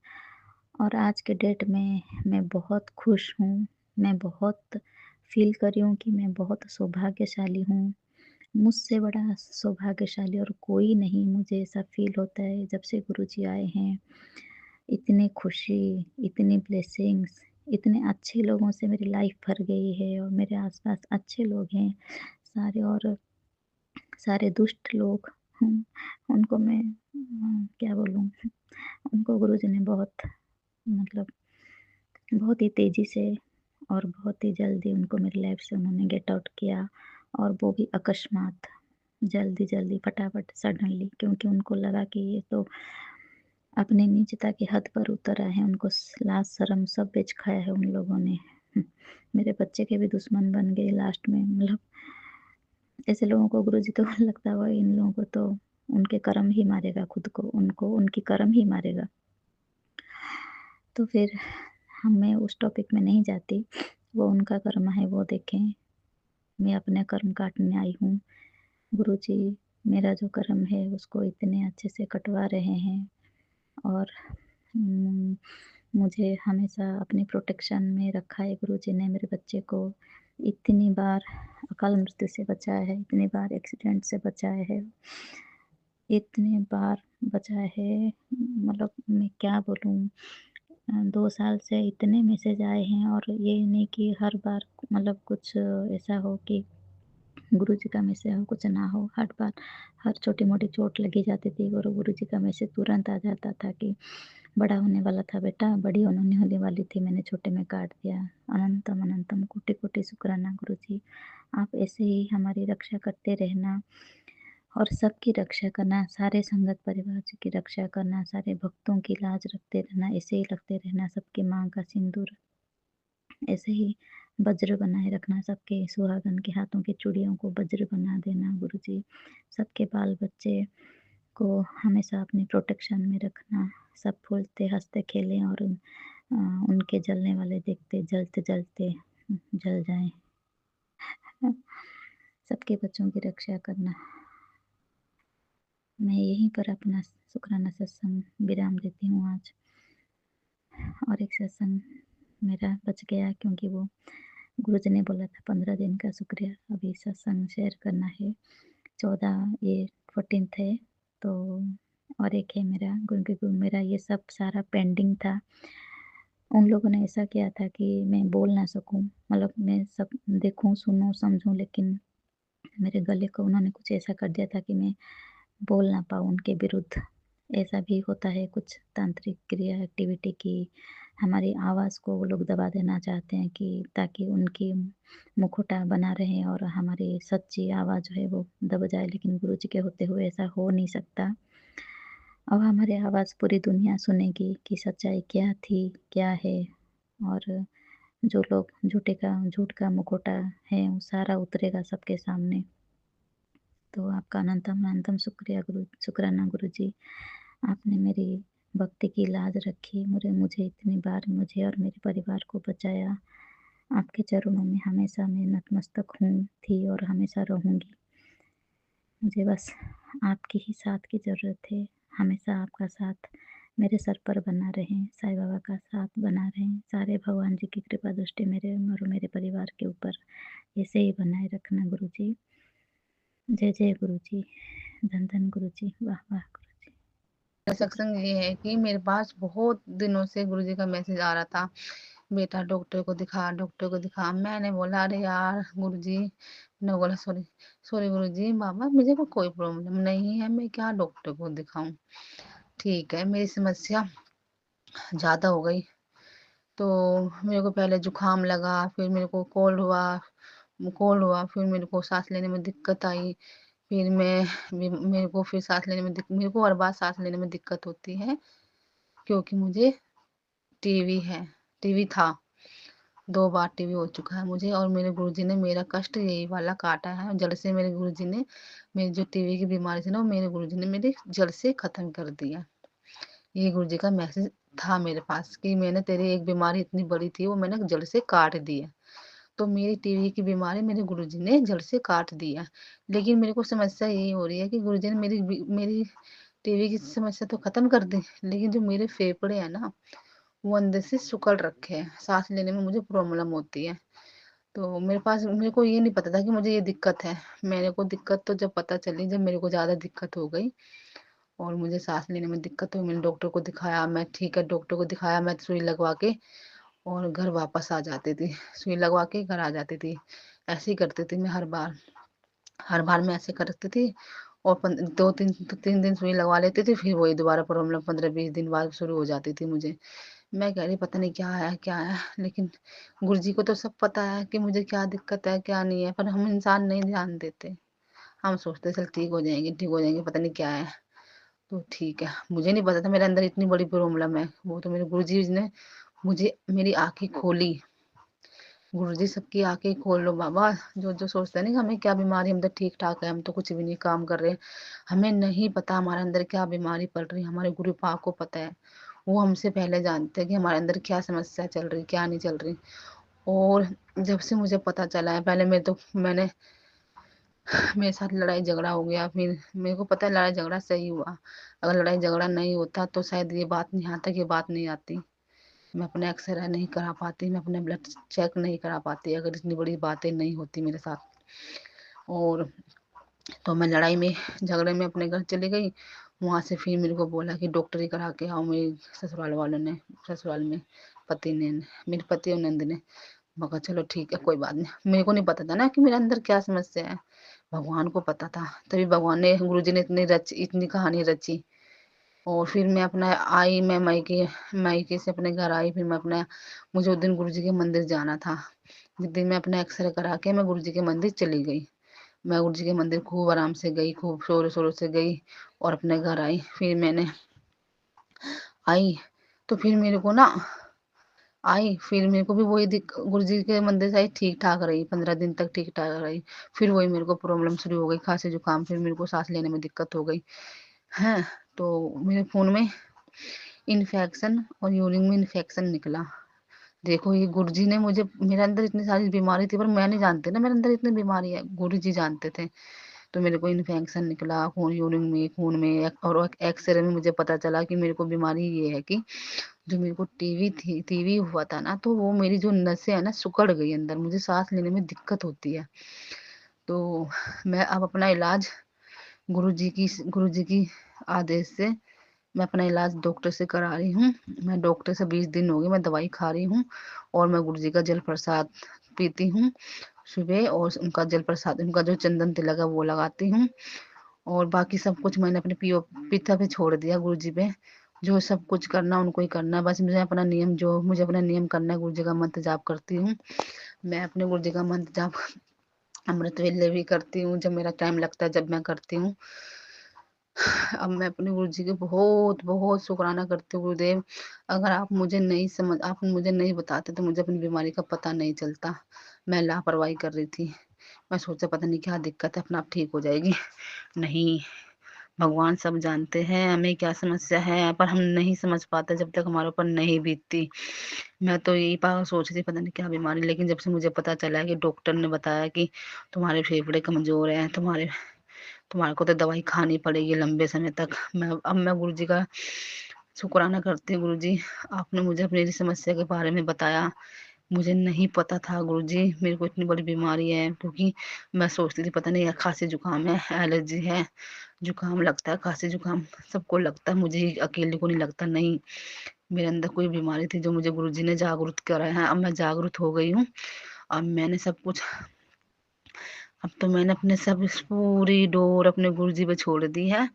और आज के डेट में मैं बहुत खुश हूँ। मैं बहुत फ़ील कर रही हूँ कि मैं बहुत सौभाग्यशाली हूँ। मुझसे बड़ा सौभाग्यशाली और कोई नहीं, मुझे ऐसा फ़ील होता है जब से गुरुजी आए हैं। इतनी खुशी, इतनी ब्लेसिंग्स, इतने अच्छे लोगों से मेरी लाइफ भर गई है, और मेरे आस-पास अच्छे लोग हैं। सारे और सारे दुष्ट लोग उनको मैं क्या बोलूँ, उनको गुरुजी ने बहुत मतलब बहुत ही तेज़ी से और बहुत ही जल्दी उनको मेरी लाइफ़ से उन्होंने गेट आउट किया, और वो भी अकस्मात, जल्दी-जल्दी, फटाफट, सडनली, क्योंकि उनको लगा कि ये तो अपनी नीचता की हद पर उतर आए हैं, उनको लाज शर्म सब बेच खाया है उन लोगों ने। मेरे बच्चे के भी दुश्मन बन गए लास्ट में, मतलब ऐसे लोगों को गुरुजी तो लगता हुआ इन लोगों को तो उनके कर्म ही मारेगा खुद को, उनको उनकी कर्म ही मारेगा। तो फिर मैं उस टॉपिक में नहीं जाती, वो उनका कर्म है वो देखें, मैं अपने कर्म काटने आई हूँ। गुरुजी मेरा जो कर्म है उसको इतने अच्छे से कटवा रहे हैं, और उम, मुझे हमेशा अपनी प्रोटेक्शन में रखा है गुरुजी ने मेरे बच्चे को। इतनी बार अकाल मृत्यु से बचाया है, इतनी बार एक्सीडेंट से बचाया है, इतनी बार बचाया है, मतलब मैं क्या बोलूँ। 2 साल से इतने मैसेज आए हैं, और ये नहीं कि हर बार मतलब कुछ ऐसा हो कि गुरुजी का मैसेज हो, कुछ ना हो। हर बार हर छोटी-मोटी चोट लगी जाती थी और गुरुजी का मैसेज तुरंत आ जाता था कि बड़ा होने वाला था बेटा, बड़ी होने होने वाली थी, मैंने छोटे में काट दिया। अनंतम अनंतम कोटि-कोटि शुक्राना गुरुजी, आप ऐसे ही हमारी रक्षा करते रहना, और सबकी रक्षा करना, सारे संगत परिवार जी की रक्षा करना, सारे भक्तों की लाज रखते रहना, ऐसे ही रखते रहना, सबकी माँग का सिंदूर ऐसे ही वज्र बनाए रखना, सबके सुहागन के हाथों की चूड़ियों को वज्र बना देना गुरुजी, सबके बाल बच्चे को हमेशा अपनी प्रोटेक्शन में रखना, सब फूलते हँसते खेलें, और उनके जलने वाले देखते जलते-जलते जल जाएँ। सबके बच्चों की रक्षा करना। मैं यहीं पर अपना शुक्राना सत्संग विराम देती हूँ आज, और एक सत्संग मेरा बच गया, क्योंकि वो गुरुजी ने बोला था 15 दिन का शुक्रिया, अभी सत्संग शेयर करना है। 14 ये 14th है, तो और एक है मेरा, क्योंकि मेरा ये सब सारा पेंडिंग था। उन लोगों ने ऐसा किया था कि मैं बोल ना सकूँ, मतलब मैं सब देखूँ, सुनूँ, समझूँ, लेकिन मेरे गले को उन्होंने कुछ ऐसा कर दिया था कि मैं बोल ना पाऊँ उनके विरुद्ध। ऐसा भी होता है कुछ तांत्रिक क्रिया एक्टिविटी की, हमारी आवाज़ को वो लोग दबा देना चाहते हैं कि ताकि उनकी मुखौटा बना रहे और हमारी सच्ची आवाज़ जो है वो दब जाए, लेकिन गुरुजी के होते हुए ऐसा हो नहीं सकता। अब हमारी आवाज़ पूरी दुनिया सुनेगी कि सच्चाई क्या थी, क्या है, और जो लोग झूठ का मुखौटा है वो सारा उतरेगा सबके सामने। तो आपका अनंतम अनंतम शुक्राना गुरुजी, आपने मेरी भक्ति की लाज रखी, मुझे इतनी बार मुझे और मेरे परिवार को बचाया। आपके चरणों में हमेशा मैं नतमस्तक हूँ, थी और हमेशा रहूँगी। मुझे बस आपके ही साथ की ज़रूरत है, हमेशा आपका साथ मेरे सर पर बना रहे, साईं बाबा का साथ बना रहे, सारे भगवान जी की कृपा दृष्टि मेरे और मेरे परिवार के ऊपर ऐसे ही बनाए रखना गुरुजी। जय जय गुरुजी, धन धन गुरुजी, वाह वाह गुरुजी। सत्संग ये है कि मेरे पास बहुत दिनों से गुरुजी का मैसेज आ रहा था, बेटा डॉक्टर को दिखा, डॉक्टर को दिखा। मैंने बोला अरे यार गुरुजी, मैंने बोला सॉरी सॉरी गुरुजी, बाबा मुझे कोई प्रॉब्लम नहीं है, मैं क्या डॉक्टर को दिखाऊं। ठीक है, मेरी समस्या ज़्यादा हो गई, तो मेरे को पहले जुकाम लगा, फिर मेरे को कोल्ड हुआ, फिर मेरे को सांस लेने में दिक्कत आई, फिर मेरे को फिर सांस लेने में मेरे को हर बार सांस लेने में दिक्कत होती है, क्योंकि मुझे टीवी है, टीवी था, 2 बार टीवी हो चुका है मुझे, और मेरे गुरुजी ने मेरा कष्ट यही वाला काटा है। जड़ से मेरे गुरुजी ने मेरी जो टीवी की बीमारी थी ना, वो मेरे गुरुजी ने मेरी जड़ से खत्म कर दिया। ये गुरुजी का मैसेज था मेरे पास कि मैंने तेरी एक बीमारी इतनी बड़ी थी, वो मैंने जड़ से काट दी है। तो मेरी टीवी की बीमारी मेरे गुरुजी ने जड़ से काट दिया। लेकिन मेरे को समस्या यही हो रही है कि गुरुजी ने मेरी टीवी की समस्या तो खत्म कर दी, लेकिन जो मेरे फेफड़े हैं ना, वो अंदर से सिकुड़ रखे हैं, सांस लेने में मुझे प्रॉब्लम होती है। तो मेरे को ये नहीं पता था कि मुझे ये दिक्कत है। मेरे को दिक्कत तो जब पता चली, जब मेरे को ज़्यादा दिक्कत हो गई और मुझे सांस लेने में दिक्कत हुई, मैंने डॉक्टर को दिखाया। मैं ठीक है, डॉक्टर को दिखाया, मैं सुई लगवा के और घर वापस आ जाती थी, सुई लगवा के घर आ जाती थी। ऐसे ही करती थी मैं हर बार। हर बार मैं ऐसे करती थी और 3 दिन सुई लगवा लेती थी, फिर वही दोबारा प्रॉब्लम 15-20 दिन बाद शुरू हो जाती थी मुझे। मैं कह रही पता नहीं क्या है, लेकिन गुरुजी को तो सब पता है कि मुझे क्या दिक्कत है, क्या नहीं है, पर हम इंसान नहीं ध्यान देते। हम सोचते चल ठीक हो जाएँगे, पता नहीं क्या है। तो ठीक है, मुझे नहीं पता था मेरे अंदर इतनी बड़ी प्रॉब्लम है, वो तो मेरे गुरुजी ने मुझे मेरी आँखें खोली। गुरुजी सबकी आँखें खोल लो बाबा, जो सोचते हैं ना कि हमें क्या बीमारी है, हम तो ठीक-ठाक है, हम तो कुछ भी नहीं काम कर रहे हैं। हमें नहीं पता हमारे अंदर क्या बीमारी पल रही है, हमारे गुरु पाक को पता है। वो हमसे पहले जानते हैं कि हमारे अंदर क्या समस्या चल रही, क्या नहीं चल रही। और जब से मुझे पता चला है, पहले मैंने मेरे साथ लड़ाई झगड़ा हो गया, फिर मेरे को पता है लड़ाई झगड़ा सही हुआ। अगर लड़ाई झगड़ा नहीं होता तो शायद ये बात नहीं, यहाँ तक ये बात नहीं आती। मैं अपना एक्सरे नहीं करा पाती, मैं अपने ब्लड चेक नहीं करा पाती अगर इतनी बड़ी बातें नहीं होती मेरे साथ। और तो मैं लड़ाई में, झगड़े में अपने घर चली गई। वहाँ से फिर मेरे को बोला कि डॉक्टरी करा के आओ, मेरे ससुराल वालों ने, ससुराल में पति ने, मेरे पति और नंद ने। मैं कहा चलो ठीक है, कोई बात नहीं। मेरे को नहीं पता था ना कि मेरे अंदर क्या समस्या है, भगवान को पता था। तभी भगवान ने, गुरुजी ने इतनी कहानी रची। और फिर मैं अपना आई, मैं मायके से अपने घर आई। फिर मुझे उस दिन गुरुजी के मंदिर जाना था। जिस दिन मैं अपना एक्सरे करा के मैं गुरुजी के मंदिर चली गई। मैं गुरुजी के मंदिर खूब आराम से गई, खूब शोर शोर से गई और अपने घर आई। फिर मैंने आई तो फिर मेरे को ना आई, फिर मेरे को भी वही गुरुजी के मंदिर से आई, ठीक ठाक रही, 15 दिन तक ठीक ठाक रही। फिर वही मेरे को प्रॉब्लम शुरू हो गई, खांसी जुकाम, फिर मेरे को सांस लेने में दिक्कत हो गई है। तो मेरे खून में इन्फेक्शन और यूरिन में इन्फेक्शन निकला। देखो ये गुरुजी ने मुझे, मेरे अंदर इतनी सारी बीमारी थी पर मैं नहीं जानती ना मेरे अंदर इतनी बीमारी है, गुरुजी जानते थे। तो मेरे को इन्फेक्शन निकला खून में और एक्सरे में मुझे पता चला कि मेरे को बीमारी ये है कि जो मेरे को टीवी हुआ था ना, तो वो मेरी जो नसें है ना सिकुड़ गई अंदर, मुझे सांस लेने में दिक्कत होती है। तो मैं अब अपना इलाज गुरुजी की आदेश से मैं अपना इलाज डॉक्टर से करा रही हूँ। मैं डॉक्टर से 20 दिन हो गए मैं दवाई खा रही हूँ और मैं गुरुजी का जल प्रसाद पीती हूँ सुबह, और उनका जल प्रसाद, उनका जो चंदन तिलक है वो लगाती हूँ। और बाकी सब कुछ मैंने अपने पिता पे छोड़ दिया, गुरुजी पे। जो सब कुछ करना उनको ही करना है, बस मुझे अपना नियम करना है। गुरुजी का मंत्र जाप करती हूँ मैं, अपने गुरुजी का मंत्र जाप अमृत वेले भी करती हूँ, जब मेरा टाइम लगता है जब मैं करती हूँ। अब मैं अपने गुरुजी के बहुत बहुत शुक्राना करती हूँ। गुरुदेव, अगर आप मुझे नहीं बताते तो मुझे अपनी बीमारी का पता नहीं चलता। मैं लापरवाही कर रही थी, मैं सोचा पता नहीं क्या दिक्कत है, अपना आप ठीक हो जाएगी। नहीं, भगवान सब जानते हैं हमें क्या समस्या है, पर हम नहीं समझ पाते जब तक हमारे ऊपर नहीं बीतती। मैं तो यही सोच रही पता नहीं क्या बीमारी, लेकिन जब से मुझे पता चला कि डॉक्टर ने बताया कि तुम्हारे फेफड़े कमजोर हैं, तुम्हारे को तो दवाई खानी पड़ेगी लंबे समय तक। मैं गुरुजी का शुक्राना करती हूँ। गुरुजी, आपने मुझे अपनी समस्या के बारे में बताया, मुझे नहीं पता था गुरुजी मेरे को इतनी बड़ी बीमारी है, क्योंकि मैं सोचती थी पता नहीं खांसी जुकाम है, एलर्जी है, जुकाम लगता है, खांसी जुकाम सबको लगता है, मुझे ही अकेले को नहीं लगता। नहीं, मेरे अंदर कोई बीमारी थी जो मुझे गुरुजी ने जागरूक कराया है। अब मैं जागरूक हो गई हूँ। अब मैंने सब कुछ, अब तो मैंने अपने सब पूरी डोर अपने गुरुजी पे छोड़ दी है।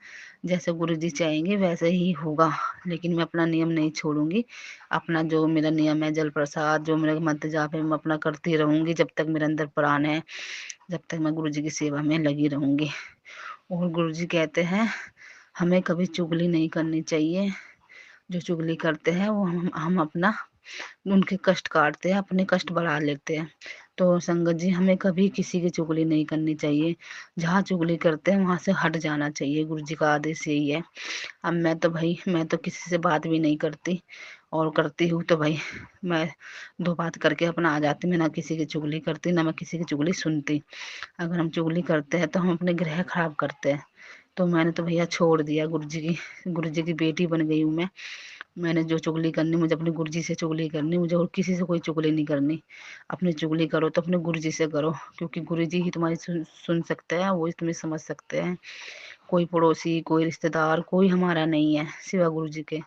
जैसे गुरुजी चाहेंगे वैसे ही होगा, लेकिन मैं अपना नियम नहीं छोड़ूंगी। अपना जो मेरा नियम है, जल प्रसाद, जो मेरा मंत्र जाप है, मैं अपना करती रहूंगी जब तक मेरे अंदर प्राण है, जब तक मैं गुरुजी की सेवा में लगी रहूंगी। और गुरुजी कहते हैं हमें कभी चुगली नहीं करनी चाहिए। जो चुगली करते हैं वो हम अपना उनके कष्ट काटते हैं, अपने कष्ट बढ़ा लेते हैं। तो संगत जी, हमें कभी किसी की चुगली नहीं करनी चाहिए। जहाँ चुगली करते हैं वहां से हट जाना चाहिए, गुरु जी का आदेश यही है। अब मैं तो किसी से बात भी नहीं करती, और करती हूँ तो भाई मैं 2 बात करके अपना आ जाती। मैं ना किसी की चुगली करती, ना मैं किसी की चुगली सुनती। अगर हम चुगली करते हैं तो हम अपने ग्रह खराब करते हैं। तो मैंने तो भैया छोड़ दिया, गुरु जी की बेटी बन गई हूँ मैं। मैंने जो चुगली करनी, मुझे अपने गुरुजी से चुगली करनी, मुझे और किसी से कोई चुगली नहीं करनी। अपनी चुगली करो तो अपने गुरुजी से करो, क्योंकि गुरुजी ही तुम्हारी सुन सकते हैं, वो ही तुम्हें समझ सकते हैं। कोई पड़ोसी, कोई रिश्तेदार, कोई हमारा नहीं है सिवा गुरुजी के।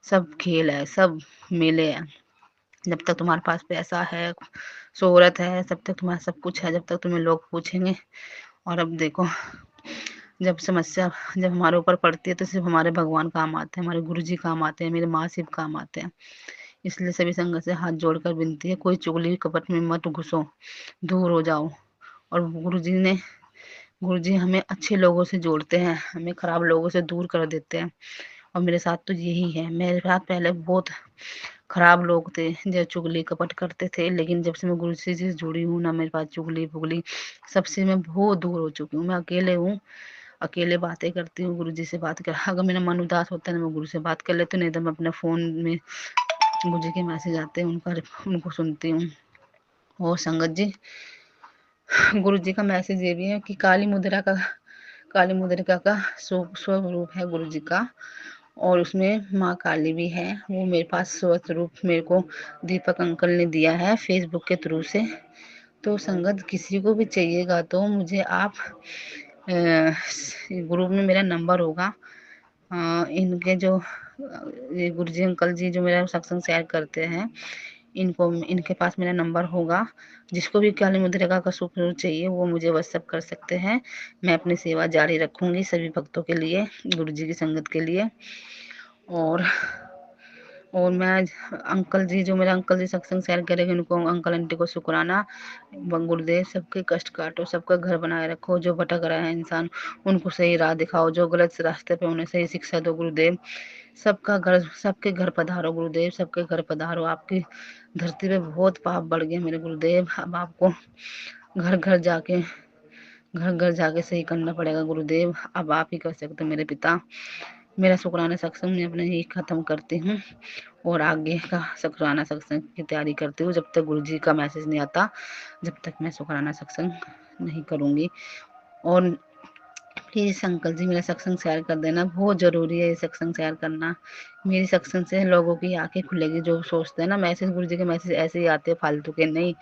सब खेल है, सब मेले हैं। जब तक तुम्हारे पास पैसा है, शोहरत है, तब तक तुम्हारा सब कुछ है। जब तक तुम्हें लोग पूछेंगे और अब देखो जब समस्या जब हमारे ऊपर पड़ती है तो सिर्फ हमारे भगवान काम आते हैं, हमारे गुरुजी काम आते हैं, मेरे माँ सिर्फ काम आते हैं। इसलिए सभी संगत से हाथ जोड़कर विनती है, कोई चुगली कपट में मत घुसो, दूर हो जाओ। और गुरुजी हमें अच्छे लोगों से जोड़ते हैं, हमें खराब लोगों से दूर कर देते हैं। और मेरे साथ तो यही है, मेरे साथ पहले बहुत खराब लोग थे जो चुगली कपट करते थे, लेकिन जब से मैं गुरु जी से जुड़ी हूँ ना, मेरे पास चुगली फुगली सबसे मैं बहुत दूर हो चुकी हूँ। मैं अकेले हूँ, अकेले बातें करती हूँ, गुरु जी से बात कर, अगर मेरा मन उदास होता है ना मैं गुरु से बात कर लेती हूँ, नहीं तो मैं अपने फ़ोन में गुरु जी के मैसेज आते हैं उनको सुनती हूँ। और संगत जी गुरु जी का मैसेज ये भी है कि काली मुद्रिका का स्वरूप है गुरु जी का, और उसमें माँ काली भी है। वो मेरे पास स्वरूप मेरे को दीपक अंकल ने दिया है फेसबुक के थ्रू से। तो संगत किसी को भी चाहिएगा तो मुझे आप ग्रुप में मेरा नंबर होगा, इनके जो ये गुरुजी अंकल जी जो मेरा सत्संग शेयर करते हैं, इनके पास मेरा नंबर होगा। जिसको भी काली मुद्रिका का स्वरूप चाहिए वो मुझे व्हाट्सएप कर सकते हैं। मैं अपनी सेवा जारी रखूंगी सभी भक्तों के लिए, गुरुजी की संगत के लिए। और मैं अंकल जी जो मेरा अंकल जी सत्संग शेयर करेंगे उनको, अंकल आंटी को शुक्राना। गुरुदेव सबके कष्ट काटो, सबका घर बनाए रखो, जो भटक रहा है इंसान उनको सही राह दिखाओ, जो गलत रास्ते पे उन्हें सही शिक्षा दो गुरुदेव। सबके घर पधारो गुरुदेव, सबके घर पधारो। आपकी धरती पे बहुत पाप बढ़ गया मेरे गुरुदेव, अब आपको घर घर जाके सही करना पड़ेगा गुरुदेव, अब आप ही कर सकते मेरे पिता। मेरा शुक्राना सत्संग मैं अपने ही ख़त्म करती हूँ और आगे का शुक्राना सत्संग की तैयारी करती हूँ। जब तक गुरुजी का मैसेज नहीं आता जब तक मैं शुक्राना सत्संग नहीं करूँगी। और प्लीज़ अंकल जी मेरा सत्संग शेयर कर देना, बहुत ज़रूरी है ये सत्संग शेयर करना। मेरी सत्संग से लोगों की आंखें खुलेगी, जो सोचते हैं ना मैसेज गुरुजी के मैसेज ऐसे ही आते हैं फालतू के, नहीं,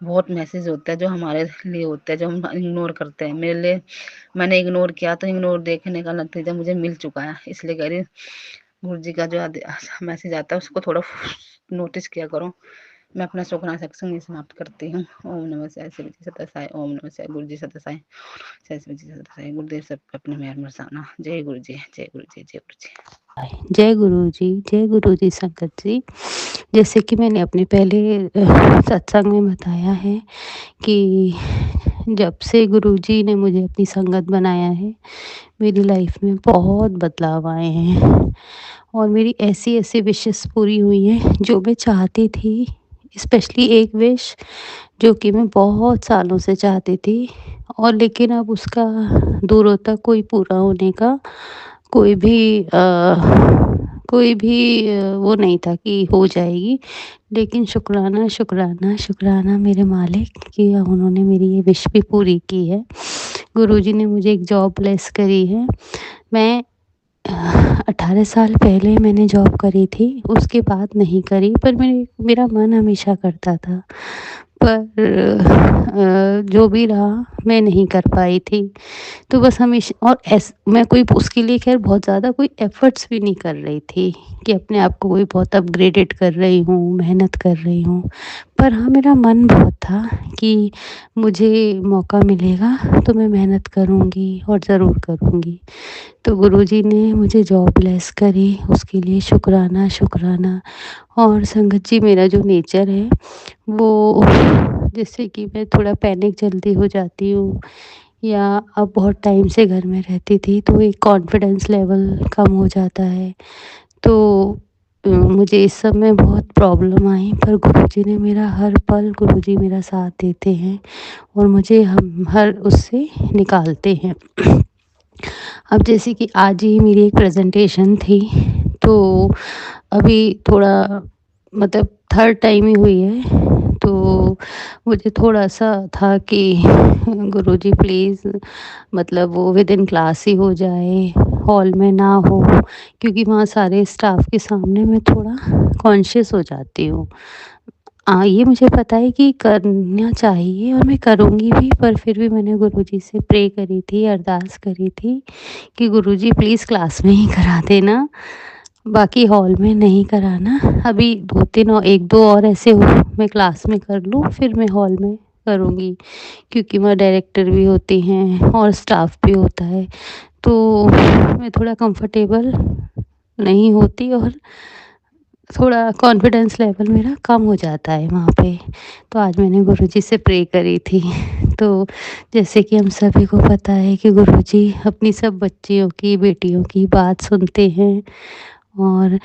बहुत मैसेज होता है जो हमारे लिए होता है, जो हम इग्नोर करते हैं। मेरे लिए मैंने इग्नोर किया तो इग्नोर देखने का नतीजा मुझे मिल चुका है। इसलिए कह रही गुरु जी का जो मैसेज आता है उसको थोड़ा नोटिस किया करो। मैं अपना शुक्राना सत्संग समाप्त करती हूँ। ओम नमः शिवाय, शिव जी सदा साई, ओम नमः शिवाय, गुरु जी सदा साई, शिव जी सदा साई, गुरुदेव सब अपने मेहर बरसाना। जय गुरु जी, जय गुरु जी, जय गुरु जी। जय गुरु जी, जय गुरु जी संगत जी। जैसे कि मैंने अपने पहले सत्संग में बताया है कि जब से गुरु जी ने मुझे अपनी संगत बनाया है मेरी लाइफ में बहुत बदलाव आए हैं और मेरी ऐसी ऐसी विशेस पूरी हुई हैं जो मैं चाहती थी। स्पेशली एक विश जो कि मैं बहुत सालों से चाहती थी, और लेकिन अब उसका दूरों तक कोई पूरा होने का कोई भी वो नहीं था कि हो जाएगी। लेकिन शुक्राना शुक्राना शुक्राना मेरे मालिक कि उन्होंने मेरी ये विश भी पूरी की है। गुरुजी ने मुझे एक जॉब ब्लेस करी है। मैं 18 साल पहले मैंने जॉब करी थी, उसके बाद नहीं करी, पर मेरा मन हमेशा करता था, पर जो भी रहा मैं नहीं कर पाई थी। तो बस हमेशा, और मैं कोई उसके लिए खैर बहुत ज़्यादा कोई एफ़र्ट्स भी नहीं कर रही थी कि अपने आप को कोई बहुत अपग्रेडेड कर रही हूँ, मेहनत कर रही हूँ। पर हाँ, मेरा मन बहुत था कि मुझे मौका मिलेगा तो मैं मेहनत करूँगी और ज़रूर करूँगी। तो गुरुजी ने मुझे जॉब ब्लेस करी, उसके लिए शुक्राना शुक्राना। और संगत जी मेरा जो नेचर है वो, जैसे कि मैं थोड़ा पैनिक जल्दी हो जाती हूँ, या अब बहुत टाइम से घर में रहती थी तो एक कॉन्फिडेंस लेवल कम हो जाता है। तो मुझे इस सब में बहुत प्रॉब्लम आई, पर गुरुजी ने मेरा हर पल, गुरुजी मेरा साथ देते हैं और मुझे हम हर उससे निकालते हैं। अब जैसे कि आज ही मेरी एक प्रेजेंटेशन थी, तो अभी थोड़ा मतलब थर्ड टाइम ही हुई है, तो मुझे थोड़ा-सा था कि गुरुजी प्लीज़ मतलब वो विद इन क्लास ही हो जाए, हॉल में ना हो, क्योंकि वहाँ सारे स्टाफ के सामने मैं थोड़ा कॉन्शियस हो जाती हूँ। ये मुझे पता है कि करना चाहिए और मैं करूँगी भी, पर फिर भी मैंने गुरुजी से प्रे करी थी, अरदास करी थी कि गुरुजी प्लीज़ क्लास में ही करा देना, बाकी हॉल में नहीं कराना। अभी 2-3 और 1-2 और ऐसे हो मैं क्लास में कर लूँ, फिर मैं हॉल में करूँगी, क्योंकि वहाँ डायरेक्टर भी होती हैं और स्टाफ भी होता है, तो मैं थोड़ा कंफर्टेबल नहीं होती और थोड़ा कॉन्फिडेंस लेवल मेरा कम हो जाता है वहाँ पे। तो आज मैंने गुरुजी से प्रे करी थी। तो जैसे कि हम सभी को पता है कि गुरुजी अपनी सब बच्चियों की, बेटियों की बात सुनते हैं, और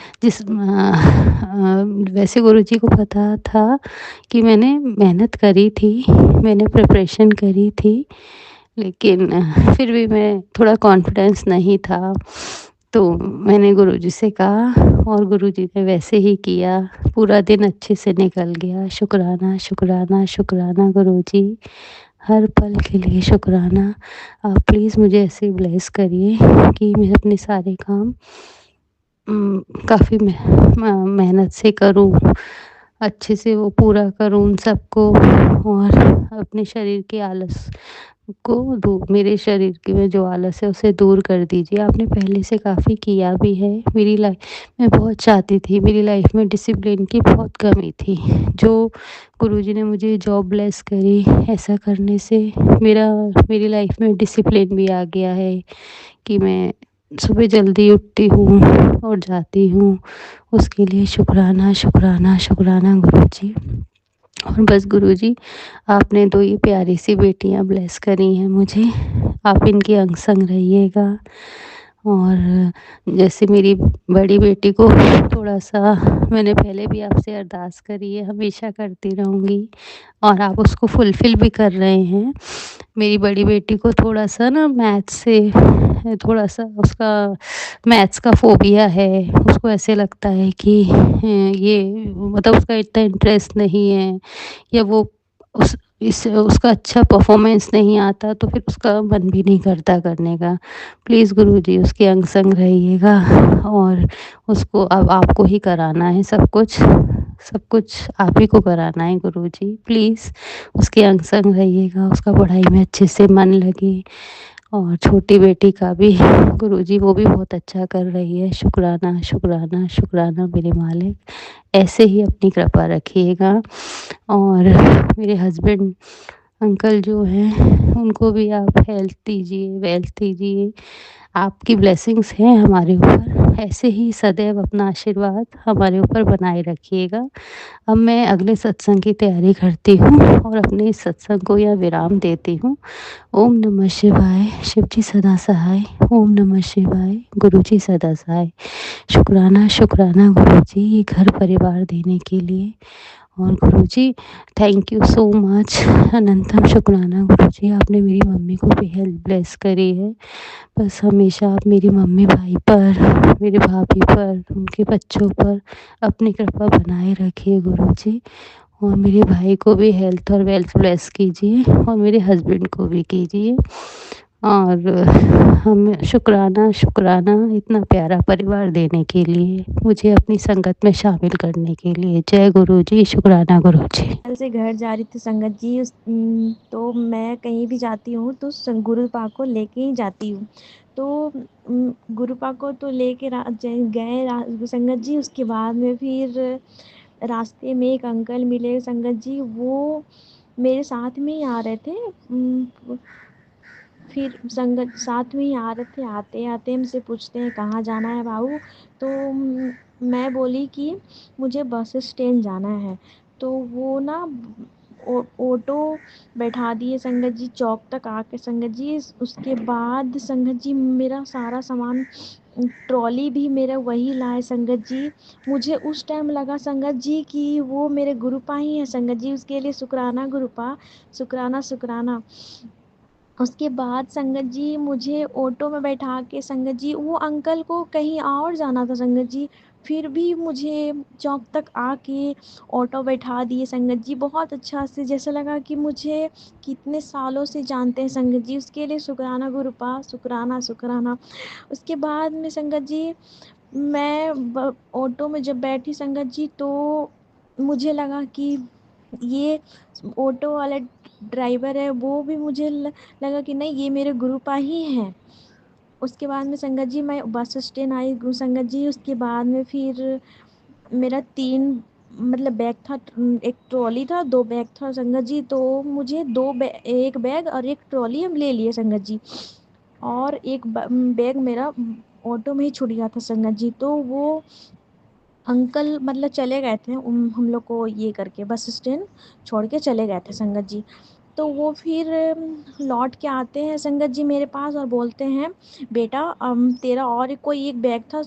वैसे गुरुजी को पता था कि मैंने मेहनत करी थी, मैंने प्रिपरेशन करी थी, लेकिन फिर भी मैं थोड़ा कॉन्फिडेंस नहीं था। तो मैंने गुरुजी से कहा और गुरुजी ने वैसे ही किया। पूरा दिन अच्छे से निकल गया। शुक्राना, शुक्राना, शुक्राना गुरुजी, हर पल के लिए शुक्राना। आप प्लीज़ मुझे ऐसे ब्लेस करिए कि मैं अपने सारे काम काफ़ी मेहनत से करूँ, अच्छे से वो पूरा करूँ उन सबको, और अपने शरीर के आलस को मेरे शरीर की में जो आलस है उसे दूर कर दीजिए। आपने पहले से काफ़ी किया भी है। मेरी लाइफ मैं बहुत चाहती थी, मेरी लाइफ में डिसिप्लिन की बहुत कमी थी, जो गुरुजी ने मुझे जॉब ब्लेस करी, ऐसा करने से मेरी लाइफ में डिसिप्लिन भी आ गया है कि मैं सुबह जल्दी उठती हूँ और जाती हूँ। उसके लिए शुक्राना, शुक्राना, शुक्राना गुरुजी। और बस गुरुजी, आपने 2 ये प्यारी सी बेटियाँ ब्लेस करी हैं मुझे, आप इनके अंग संग रहिएगा। और जैसे मेरी बड़ी बेटी को थोड़ा-सा, मैंने पहले भी आपसे अरदास करी है, हमेशा करती रहूँगी, और आप उसको फुलफ़िल भी कर रहे हैं। मेरी बड़ी बेटी को थोड़ा-सा ना मैथ्स से थोड़ा-सा उसका मैथ्स का फ़ोबिया है। उसको ऐसे लगता है कि ये मतलब उसका इतना इंटरेस्ट नहीं है, या वो उसका अच्छा परफ़ॉर्मेंस नहीं आता, तो फिर उसका मन भी नहीं करता करने का। प्लीज़ गुरुजी उसके अंग संग रहिएगा, और उसको अब आपको ही कराना है सब कुछ, सब कुछ आप ही को कराना है गुरुजी। प्लीज़ उसके अंग संग रहिएगा, उसका पढ़ाई में अच्छे से मन लगे। और छोटी बेटी का भी गुरुजी, वो भी बहुत अच्छा कर रही है। शुक्राना, शुक्राना, शुक्राना मेरे मालिक, ऐसे ही अपनी कृपा रखिएगा। और मेरे हस्बैंड अंकल जो हैं, उनको भी आप हेल्थ दीजिए, वेल्थ दीजिए। आपकी ब्लेसिंग्स हैं हमारे ऊपर, ऐसे ही सदैव अपना आशीर्वाद हमारे ऊपर बनाए रखिएगा। अब मैं अगले सत्संग की तैयारी करती हूँ और अपने इस सत्संग को यहाँ विराम देती हूँ। ओम नमः शिवाय। शिव जी सदा सहाय। ओम नमः शिवाय। गुरु जी सदा सहाय। शुक्राना, शुक्राना गुरु जी, ये घर परिवार देने के लिए। और गुरुजी, थैंक यू सो मच। अनंतम शुक्राना गुरुजी, आपने मेरी मम्मी को भी हेल्थ ब्लेस करी है। बस हमेशा आप मेरी मम्मी भाई पर, मेरे भाभी पर, उनके बच्चों पर अपनी कृपा बनाए रखिए गुरुजी। और मेरे भाई को भी हेल्थ और वेल्थ ब्लेस कीजिए, और मेरे हस्बैंड को भी कीजिए। और हम शुक्राना, शुक्राना इतना प्यारा परिवार देने के लिए, मुझे अपनी संगत में शामिल करने के लिए। जय गुरु जी। शुक्राना गुरु जी। कल से घर जा रही थी संगत जी, तो मैं कहीं भी जाती हूँ तो गुरुपा को लेके ही जाती हूँ। तो गुरुपा को तो लेके गए संगत जी। उसके बाद में फिर रास्ते में एक अंकल मिले संगत जी, वो मेरे साथ में ही आ रहे थे। फिर संगत साथ में ही आ रहे थे, आते आते हमसे पूछते हैं कहाँ जाना है बाबू। तो मैं बोली कि मुझे बस स्टैंड जाना है। तो वो ना ऑटो बैठा दिए संगत जी, चौक तक आके संगत जी। उसके बाद संगत जी मेरा सारा सामान, ट्रॉली भी मेरा वही लाए संगत जी। मुझे उस टाइम लगा संगत जी कि वो मेरे गुरुपा ही है संगत जी। उसके लिए शुक्राना गुरुपा, शुक्राना शुक्राना। उसके बाद संगत जी मुझे ऑटो में बैठा के संगत जी, वो अंकल को कहीं और जाना था संगत जी, फिर भी मुझे चौक तक आके ऑटो बैठा दिए संगत जी। बहुत अच्छा से, जैसा लगा कि मुझे कितने सालों से जानते हैं संगत जी। उसके लिए शुक्राना गुरुपा, शुक्राना शुक्राना। उसके बाद में संगत जी, मैं ऑटो में जब बैठी संगत जी, तो मुझे लगा कि ये ऑटो वाला ड्राइवर है, वो भी मुझे लगा कि नहीं, ये मेरे गुरुपा ही हैं। उसके बाद में संगत जी मैं बस स्टैंड आई संगत जी। उसके बाद में फिर मेरा 3 मतलब बैग था, एक ट्रॉली था, 2 बैग था संगत जी। तो मुझे 1 बैग और 1 ट्रॉली हम ले लिए संगत जी, और एक बैग मेरा ऑटो में ही छूट गया था संगत जी। तो वो अंकल मतलब चले गए थे हम लोग को ये करके बस स्टैंड छोड़ के चले गए थे संगत जी। तो वो फिर लौट के आते हैं संगत जी मेरे पास और बोलते हैं, बेटा तेरा और कोई एक बैग था,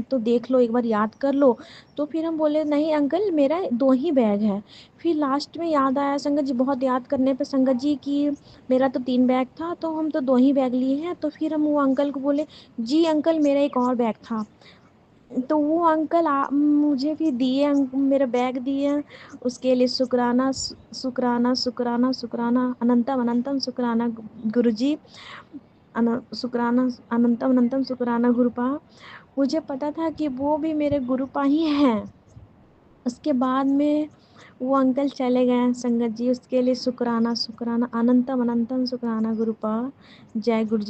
तो देख लो, एक बार याद कर लो। तो फिर हम बोले, नहीं अंकल मेरा 2 ही बैग है। फिर लास्ट में याद आया संगत जी, बहुत याद करने पे संगत जी कि मेरा तो 3 बैग था, तो हम तो 2 ही बैग लिए हैं। तो फिर हम वो अंकल को बोले, जी अंकल मेरा एक और बैग था। तो वो अंकल मुझे भी दिए, मेरा बैग दिए। उसके लिए शुक्राना शुक्राना शुक्राना शुक्राना, अनंतम अनंतम शुक्राना गुरुजी, शुक्राना अनंतम अनंतम शुक्राना गुरुपा। मुझे पता था कि वो भी मेरे गुरुपा ही हैं। उसके बाद में वो अंकल चले गए संगत जी, उसके लिए शुक्राना शुक्राना, अनंतम अनंतम शुक्राना गुरुपा। जय गुरु जी।